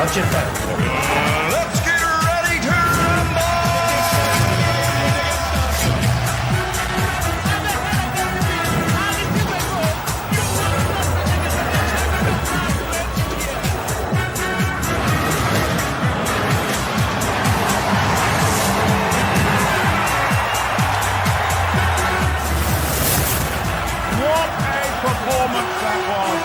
Let's get ready to rumble! What a performance that was!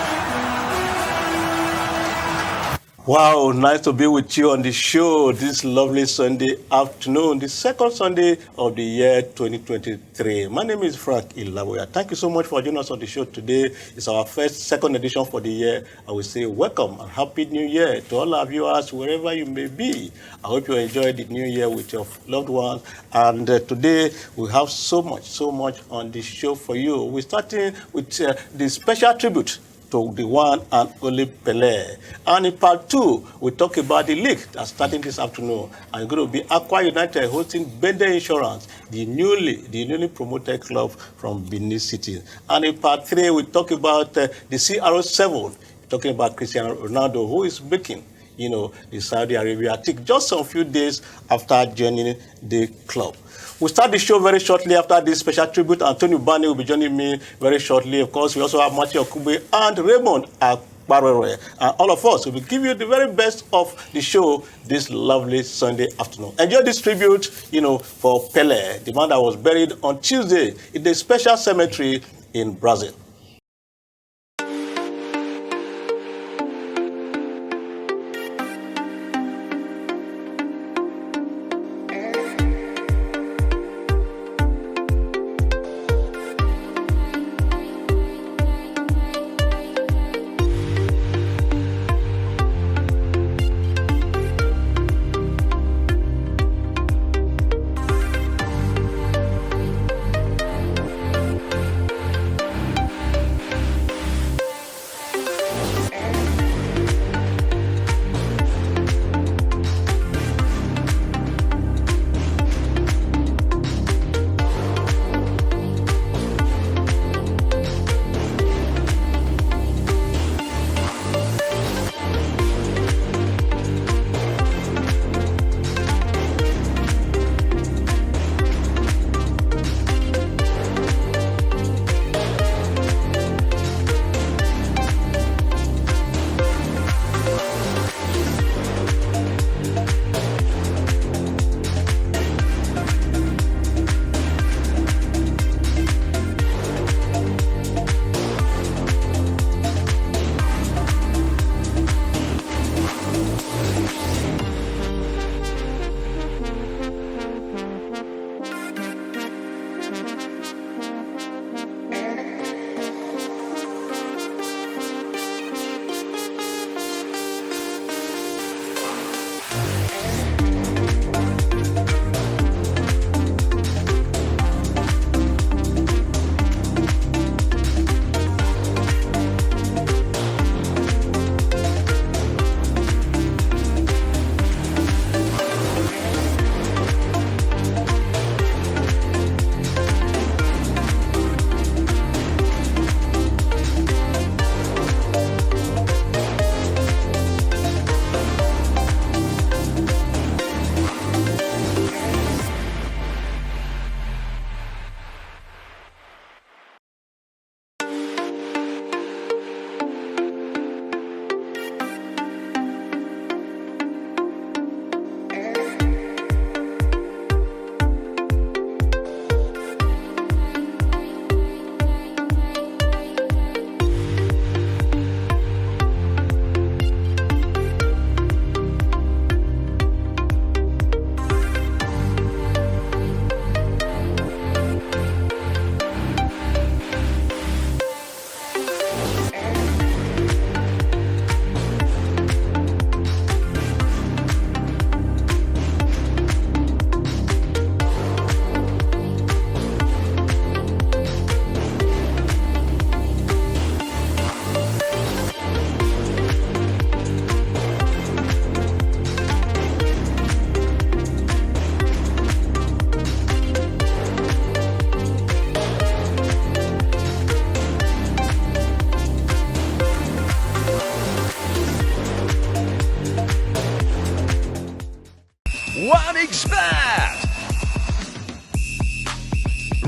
Wow, nice to be with you on the show this lovely Sunday afternoon, the second Sunday of the year 2023. My name is Frank Ilaboya. Thank you so much for joining us on the show today. It's our second edition for the year. I will say welcome and happy new year to all our viewers, wherever you may be. I hope you enjoyed the new year with your loved ones. And today we have so much on the show for you. We're starting with the special tribute to the one and only Pele. And in part 2, we talk about the league that's starting this afternoon. And it's going to be Aqua United hosting Bende Insurance, the newly promoted club from Benin City. And in part 3, we talk about the CR7, talking about Cristiano Ronaldo, who is making the Saudi Arabia tick just some few days after joining the club. We'll start the show very shortly after this special tribute. Antonio Bani will be joining me very shortly. Of course, we also have Matthew Okube and Raymond Akbarere. And all of us will give you the very best of the show this lovely Sunday afternoon. Enjoy this tribute, for Pele, the man that was buried on Tuesday in the special cemetery in Brazil.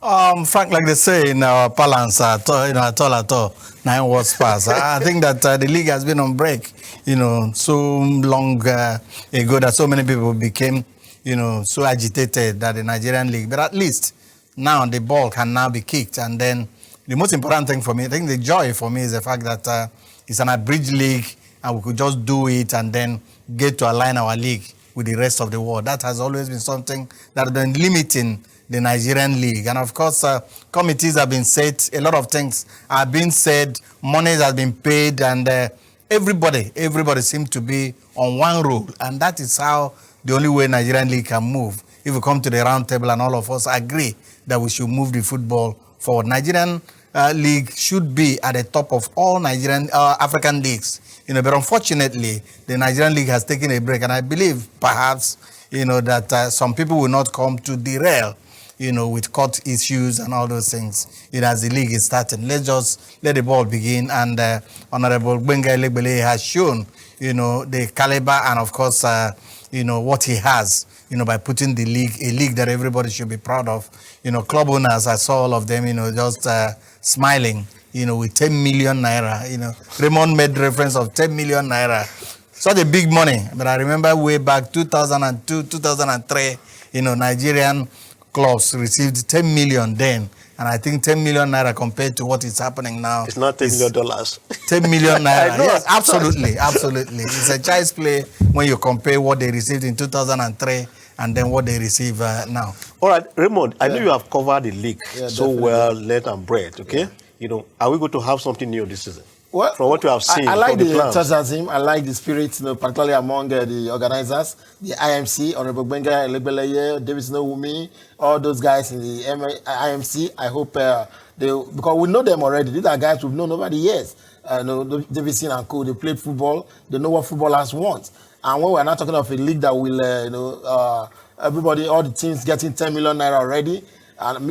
Frank, like they say in our parlance, at all, 9 words pass. I think that the league has been on break, so long ago that so many people became, so agitated that the Nigerian league. But at least now the ball can now be kicked. And then the most important thing for me, I think the joy for me is the fact that it's an abridged league and we could just do it and then get to align our league with the rest of the world. That has always been something that has been limiting the Nigerian league. And of course, committees have been set, a lot of things are being said, money has been paid, and everybody seems to be on one rule. And that is how the only way Nigerian league can move. If we come to the round table and all of us agree that we should move the football forward. Nigerian league should be at the top of all Nigerian African leagues. But unfortunately, the Nigerian league has taken a break. And I believe perhaps, that some people will not come to derail with court issues and all those things, as the league is starting. Let's just let the ball begin. And Honorable Gbenga Elegbele has shown, the caliber and, of course, what he has, by putting a league that everybody should be proud of. Club owners, I saw all of them, just smiling, with 10 million naira. Raymond made reference of 10 million naira. Such a big money. But I remember way back 2002, 2003, Nigerian clubs received 10 million then, and I think 10 million naira compared to what is happening now. It's not $10 million. 10 million naira. Yes, absolutely. It's a child's play when you compare what they received in 2003 and then what they receive now. All right, Raymond, I know you have covered the league so definitely. well, led and bred, okay? Are we going to have something new this season? Well, from what you have seen, I like from the plans. enthusiasm. I like the spirit, particularly among the organizers, the IMC, Honorable Gbenga Elegbeleye, David Snowumi, all those guys in the IMC. I hope because we know them already. These are guys we've known over the years. David and Co. They played football. They know what footballers want. And when we're not talking of a league that will, everybody, all the teams getting 10 million naira already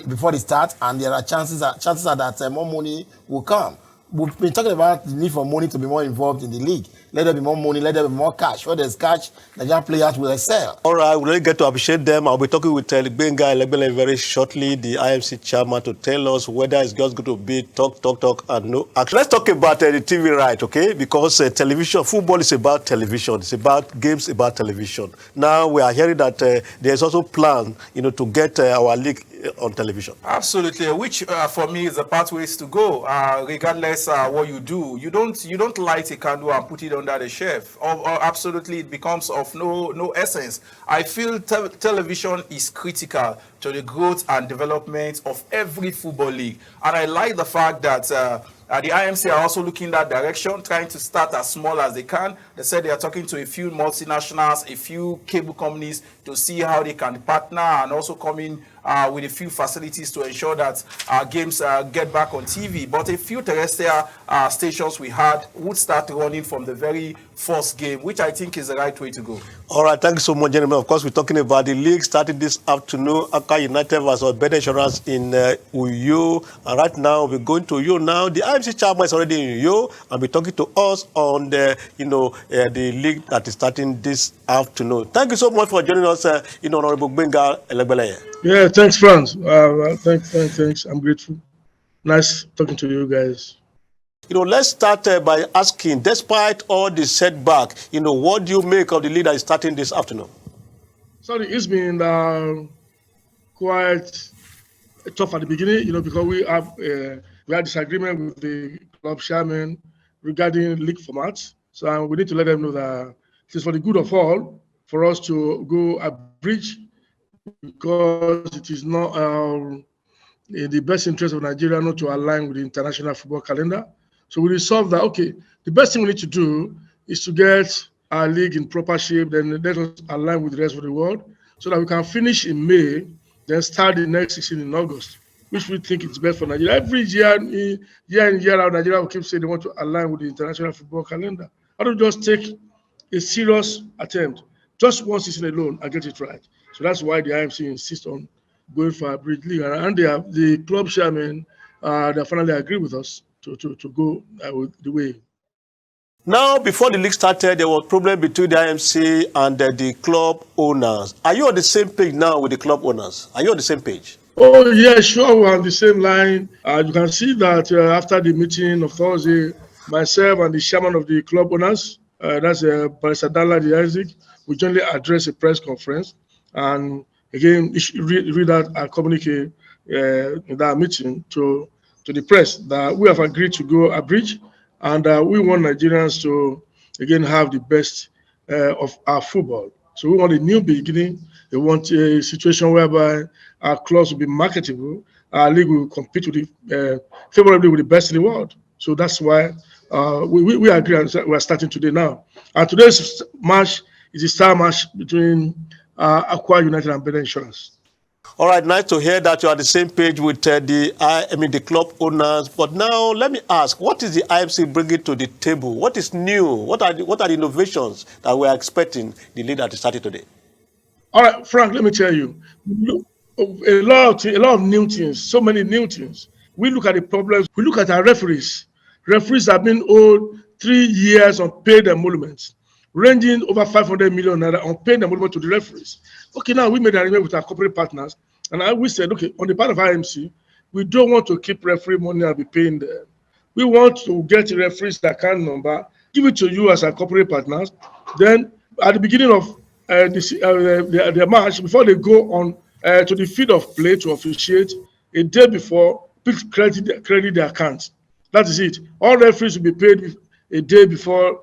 before the start, and there are chances are that more money will come. We've been talking about the need for money to be more involved in the league. Let there be more money, let there be more cash. Where there's cash, Nigerian players will excel. All right, we'll really get to appreciate them. I'll be talking with Gbenga Elegbele very shortly, the IMC chairman, to tell us whether it's just going to be talk, and no action. Let's talk about the TV right, okay? Because television, football is about television. It's about games, about television. Now we are hearing that there's also plan, to get our league on television. Absolutely, which for me is the pathways to go. Regardless what you do, you don't light a candle and put it under the shelf. Or absolutely, it becomes of no essence. I feel television is critical to the growth and development of every football league, and I like the fact that the IMC are also looking that direction, trying to start as small as they can. They said they are talking to a few multinationals, a few cable companies to see how they can partner and also come in with a few facilities to ensure that games get back on TV. But a few terrestrial stations we had would start running from the very first game, which I think is the right way to go. All right, thank you so much, gentlemen. Of course, we're talking about the league starting this afternoon. Accra United versus Better Insurance in Uyo. And right now, we're going to Uyo now. The IMC chairman is already in Uyo and be talking to us on the, the league that is starting this afternoon. Thank you so much for joining us, Honorable Gbenga Elegbeleye. Yeah, thanks, Franz. Thanks. I'm grateful. Nice talking to you guys. Let's start by asking, despite all the setback, what do you make of the league that is starting this afternoon? Sorry, it's been quite tough at the beginning, because we had disagreement with the club chairman regarding league formats. So we need to let them know that it is for the good of all for us to go a bridge, because it is not in the best interest of Nigeria not to align with the international football calendar. So we resolved that, okay, the best thing we need to do is to get our league in proper shape, then let us align with the rest of the world so that we can finish in May, then start the next season in August, which we think is best for Nigeria. Every year in, year out, Nigeria will keep saying they want to align with the international football calendar. Why don't we just take a serious attempt, just one season alone, and get it right? So that's why the IMC insists on going for a bridge league. And the club chairman, they finally agree with us to go with the way. Now, before the league started, there was a problem between the IMC and the club owners. Are you on the same page now with the club owners? Are you on the same page? Oh, yeah, sure. We're on the same line. You can see that after the meeting of Thursday, myself and the chairman of the club owners, that's Barrister Danladi Isaac, we jointly address a press conference. And again, read out our communique in that meeting to the press that we have agreed to go a bridge, and we want Nigerians to, again, have the best of our football. So we want a new beginning. We want a situation whereby our clubs will be marketable. Our league will compete with favorably with the best in the world. So that's why we agree, and we're starting today now. And today's match is a star match between Aqua United and Benin Insurance. All right, nice to hear that you are on the same page with the club owners. But now let me ask, what is the IMC bringing to the table? What is new? What are the innovations that we are expecting the league that is starting today? All right, Frank, let me tell you, a lot of new things, so many new things. We look at the problems. We look at our referees. Referees have been owed 3 years on paid emoluments, ranging over 500 million naira on paid emolument to the referees. Okay, now we made an agreement with our corporate partners, and we said, okay, on the part of IMC, we don't want to keep referee money and be paying them. We want to get referees account number, give it to you as our corporate partners. Then at the beginning of the match, before they go on to the field of play to officiate, a day before, please credit the account. That is it. All referees will be paid a day before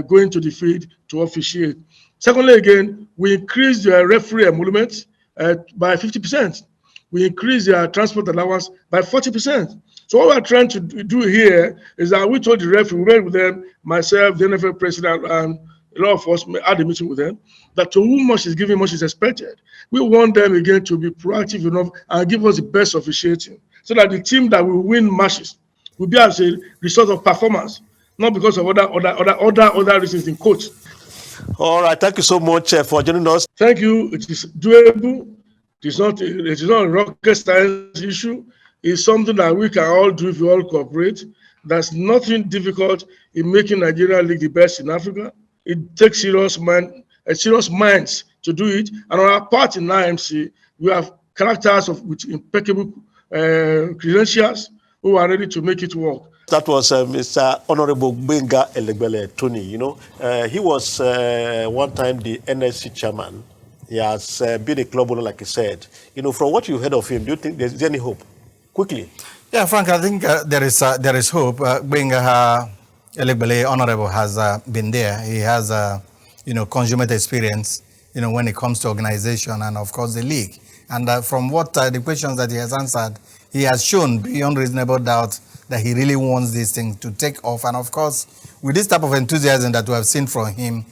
going to the field to officiate. Secondly, again, we increase the referee emolument by 50%. We increase their transport allowance by 40%. So what we're trying to do here is that we told the referee, we met with them, myself, the NFL president, and a lot of us had a meeting with them, that to whom much is given, much is expected. We want them again to be proactive enough and give us the best officiating, so that the team that will win matches will be as a result of performance, not because of other reasons in coach. All right, thank you so much for joining us. Thank you. It is doable. It is not a rocket science issue. It's something that we can all do if we all cooperate. There's nothing difficult in making Nigeria League the best in Africa. It takes serious minds to do it. And on our part in IMC, we have characters with impeccable credentials who are ready to make it work. That was Mr. Honorable Benga Elegbele Tony. He was one time the NSC chairman. He has been a club owner, like he said. From what you heard of him, do you think there's any hope? Quickly. Yeah, Frank, I think there is hope. Benga Elegbele Honorable has been there. He has, consummate experience, when it comes to organization and, of course, the league. And from what the questions that he has answered, he has shown beyond reasonable doubt that he really wants this thing to take off. And of course, with this type of enthusiasm that we have seen from him,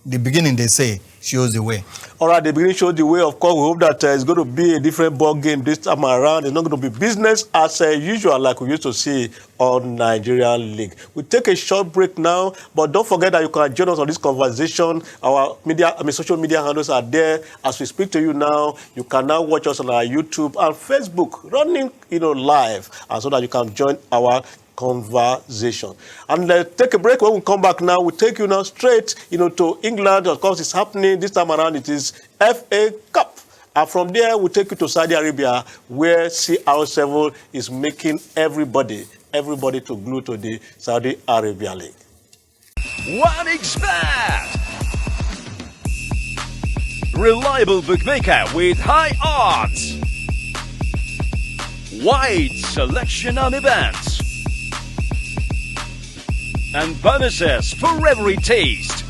the beginning, they say, shows the way. All right, the beginning shows the way. Of course, we hope that it's going to be a different ball game this time around. It's not going to be business as usual, like we used to see on Nigerian League. We take a short break now, but don't forget that you can join us on this conversation. Our social media handles are there. As we speak to you now, you can now watch us on our YouTube and Facebook, running, live, and so that you can join our conversation. And take a break. When we come back now, we'll take you now straight, to England. Of course, it's happening this time around. It is FA Cup. And from there, we'll take you to Saudi Arabia, where CR7 is making everybody to glue to the Saudi Arabian League. 1xBet, reliable bookmaker with high odds, wide selection on events, and bonuses for every taste.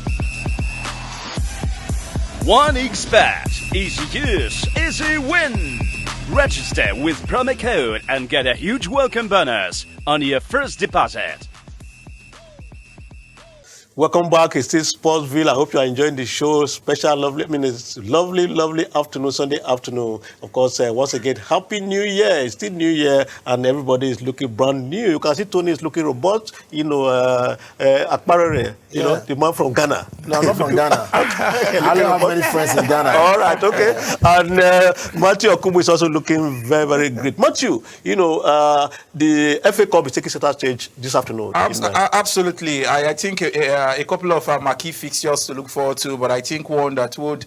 1xBet, easy use, easy win. Register with promo code and get a huge welcome bonus on your first deposit. Welcome back. It's still Sportsville. I hope you are enjoying the show. It's lovely afternoon, Sunday afternoon. Of course, once again, Happy New Year. It's still New Year, and everybody is looking brand new. You can see Tony is looking robust. Akbarere, the man from Ghana. No, I'm not from Ghana. I don't have many friends in Ghana. All right, okay. And Matthew Okumu is also looking very, very great. Matthew, the FA Cup is taking center stage this afternoon. Absolutely. I think a couple of marquee fixtures to look forward to, but I think one that would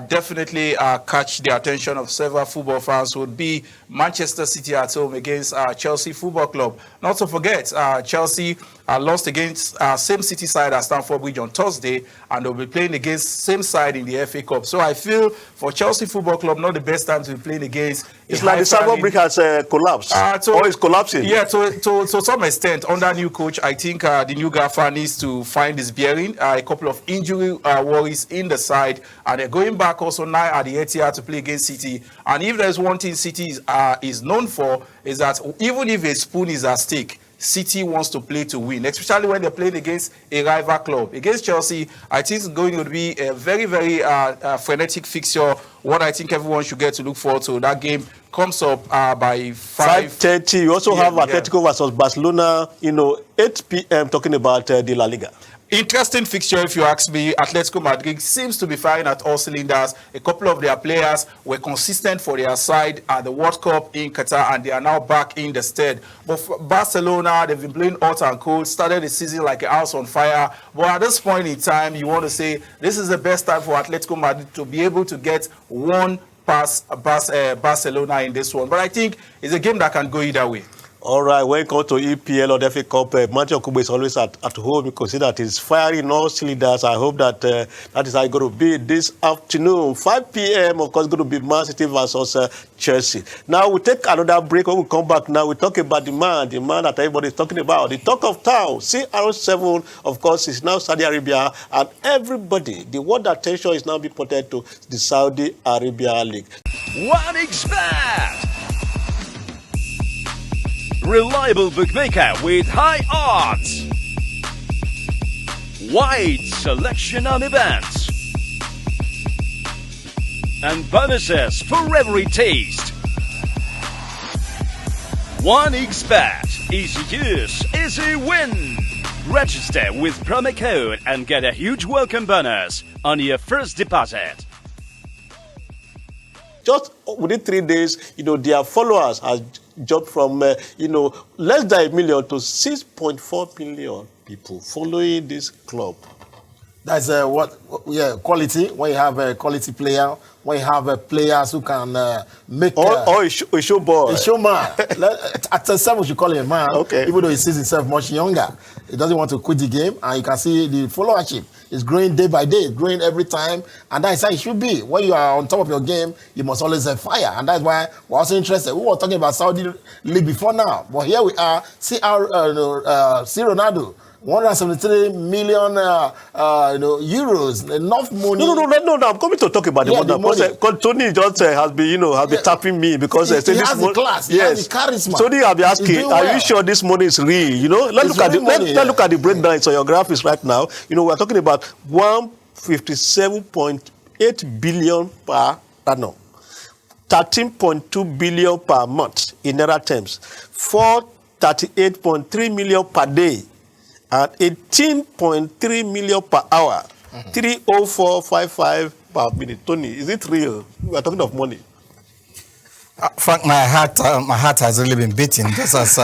definitely catch the attention of several football fans would be Manchester City at home against Chelsea Football Club. Not to forget, Chelsea lost against same City side at Stamford Bridge on Thursday, and they'll be playing against same side in the FA Cup. So I feel for Chelsea Football Club, not the best time to be playing against. It's like the Stamford Bridge has collapsed, or is collapsing. Yeah, to some extent, under new coach, I think the new gaffer needs to find his bearing. A couple of injury worries in the side, and they're going back also now at the Etihad to play against City. And if there's one thing City is known for, is that even if a spoon is at stake, City wants to play to win, especially when they're playing against a rival club. Against Chelsea, I think it's going to be a very, very frenetic fixture. What I think everyone should get to look forward to. That game comes up by 5:30. You also have Atletico versus Barcelona, 8 p.m. talking about the La Liga. Interesting fixture, if you ask me. Atletico Madrid seems to be firing at all cylinders. A couple of their players were consistent for their side at the World Cup in Qatar, and they are now back in the stead. But for Barcelona, they've been playing hot and cold, started the season like a house on fire. But at this point in time, you want to say this is the best time for Atletico Madrid to be able to get one past Barcelona in this one. But I think it's a game that can go either way. All right, when it comes to EPL or the FA Cup, Manchester Kubo is always at home. You consider that he's firing all cylinders. I hope that that is how it's going to be this afternoon. 5 p.m., of course, going to be Man City versus Chelsea. Now, we'll take another break. When we come back now, we talk about the man that everybody is talking about. The talk of town, CR7, of course, is now Saudi Arabia. And everybody, the world attention is now being pointed to the Saudi Arabian League. One expert! Reliable bookmaker with high odds. Wide selection on events. And bonuses for every taste. One expert. Easy use, easy win. Register with promo code and get a huge welcome bonus on your first deposit. Just within 3 days, their followers have jumped from, less than 1 million to 6.4 million people following this club. That's quality. When you have a quality player, when you have players who can make... a show boy. A showman. At 7, we should call him a man, okay. Even though he sees himself much younger. He doesn't want to quit the game, and you can see the followership is growing day by day, growing every time, and that is how it should be. When you are on top of your game, you must always have fire, and that's why we're also interested. We were talking about Saudi League before now, but here we are, see Ronaldo. 173 million euros, enough money. No, I'm coming to talk about the money. Because Tony just has been tapping me because he has the class, he has the charisma. Tony, I'll be asking, are you sure this money is real? Let's look at the breakdown on your graphics right now. We're talking about 157.8 billion per annum, 13.2 billion per month in naira terms, 438.3 million per day, and 18.3 million per hour, 304.55 per minute. Tony, is it real? We are talking of money. Frank, my heart has really been beating. Just as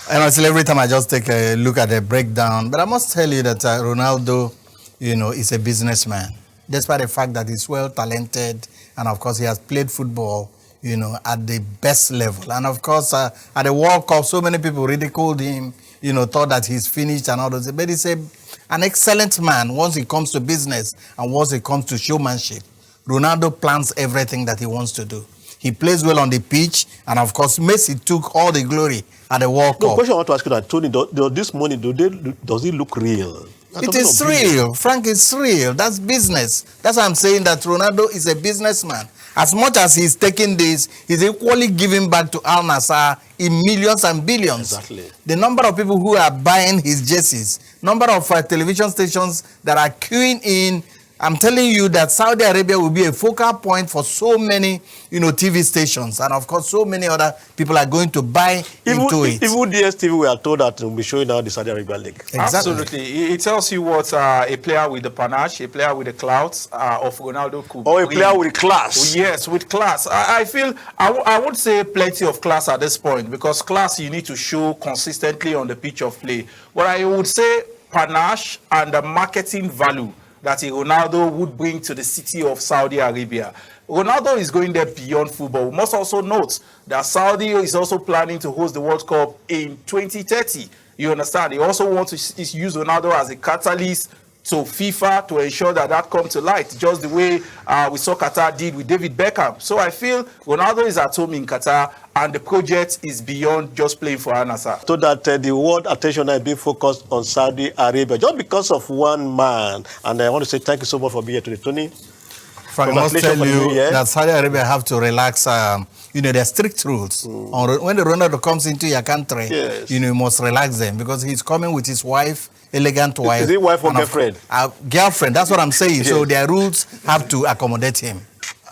honestly, every time I just take a look at the breakdown. But I must tell you that Ronaldo, is a businessman. Despite the fact that he's well talented, and of course he has played football, at the best level. And of course, at the World Cup, so many people ridiculed him. Thought that he's finished and all those. But he's an excellent man once it comes to business and once it comes to showmanship. Ronaldo plans everything that he wants to do. He plays well on the pitch, and of course, Messi took all the glory at the World Cup. The question I want to ask you that, Tony, this money, does it look real? It is real. Frank, it's real. That's business. That's why I'm saying that Ronaldo is a businessman. As much as he's taking this, he's equally giving back to Al Nassr in millions and billions. Exactly. The number of people who are buying his jerseys, number of television stations that are queuing in, I'm telling you that Saudi Arabia will be a focal point for so many, TV stations. And of course, so many other people are going to buy into it. Even DSTV, we are told that we'll be showing out the Saudi Arabian League. Exactly. Absolutely. It tells you what a player with the panache, a player with the clouds of Ronaldo could Or a bring. player with class. Yes, with class. I feel, I would say plenty of class at this point, because class you need to show consistently on the pitch of play. But I would say panache and the marketing value that a Ronaldo would bring to the city of Saudi Arabia. Ronaldo is going there beyond football. We must also note that Saudi is also planning to host the World Cup in 2030. You understand? They also want to use Ronaldo as a catalyst to FIFA to ensure that that comes to light, just the way we saw Qatar did with David Beckham. So I feel Ronaldo is at home in Qatar, and the project is beyond just playing for Al Nassr. So that the world attention is being focused on Saudi Arabia, just because of one man. And I want to say thank you so much for being here today, Tony. Frank, I must tell you that Saudi Arabia have to relax. There's strict rules. When the Ronaldo comes into your country, you must relax them, because he's coming with his wife, elegant wife. Is it wife or girlfriend? Girlfriend, that's what I'm saying. So their rules have to accommodate him.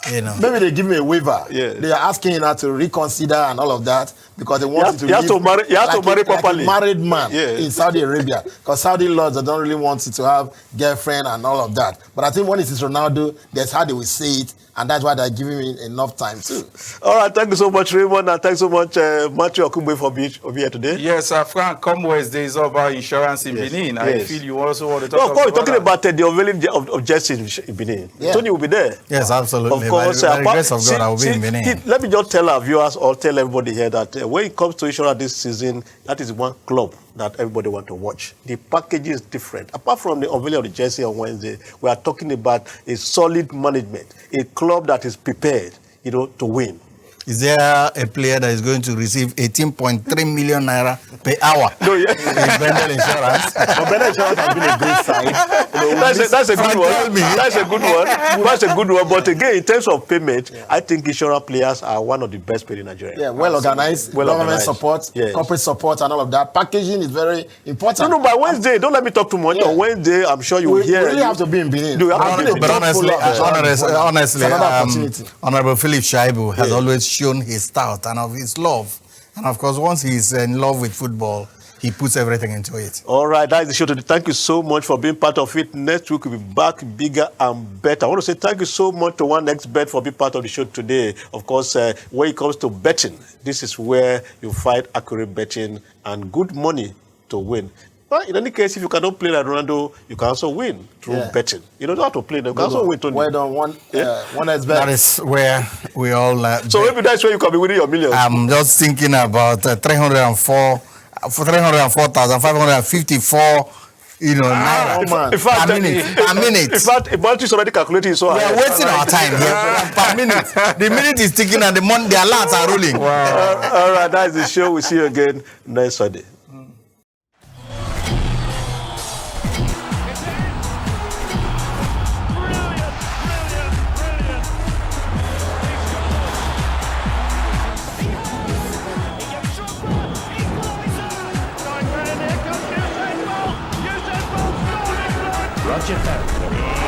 Maybe they give me a waiver. They are asking him to reconsider and all of that, because they want you have to marry properly. Like a married man in Saudi Arabia, because Saudi laws don't really want you to have girlfriend and all of that. But I think when it is Ronaldo, that's how they will say it, and that's why they're giving me enough time too. All right, thank you so much, Raymond, and thanks so much, Matthew Okumbe, for being here today. Yes, Frank, come Wednesday is all about insurance in Benin. I feel you also want to talk about. Of course, we're talking about the unveiling of jerseys in Benin. Tony will be there. Yes, absolutely. Of course, by the grace of God, I will be in Benin. Let me just tell our viewers or tell everybody here that when it comes to insurance this season, that is one club that everybody wants to watch. The package is different. Apart from the unveiling of the jersey on Wednesday, we are talking about a solid management, a club that is prepared, to win. Is there a player that is going to receive 18.3 million naira per hour in Bendel Insurance? But Bendel Insurance has been a great side. That's a good one. That's a good one. That's a good one. But again, in terms of payment, I think insurance players are one of the best paid in Nigeria. Yeah, well organized, government support, corporate support, and all of that. Packaging is very important. No, by Wednesday, don't let me talk too much. On Wednesday, I'm sure you will hear. We really have to be in Benin. But honestly, Honorable Philip Shaibu has always shown his stout and of his love. And of course, once he's in love with football, he puts everything into it. All right, that's the show today. Thank you so much for being part of it. Next week, we'll be back bigger and better. I want to say thank you so much to One Next Bet for being part of the show today. Of course, when it comes to betting, this is where you find accurate betting and good money to win. But in any case, if you cannot play like Ronaldo, you can also win through betting. You don't have to play. You can also win, Tony. Well done. One Next Bet. That is where we all so maybe that's where you can be winning your millions. I'm just thinking about 304,554 naira in fact, per minute. In fact, about is already calculated. So we are wasting our time here per minute. The minute is ticking and the alerts are rolling. Wow. All right, that's the show. We'll see you again next Sunday. Roger Ferry.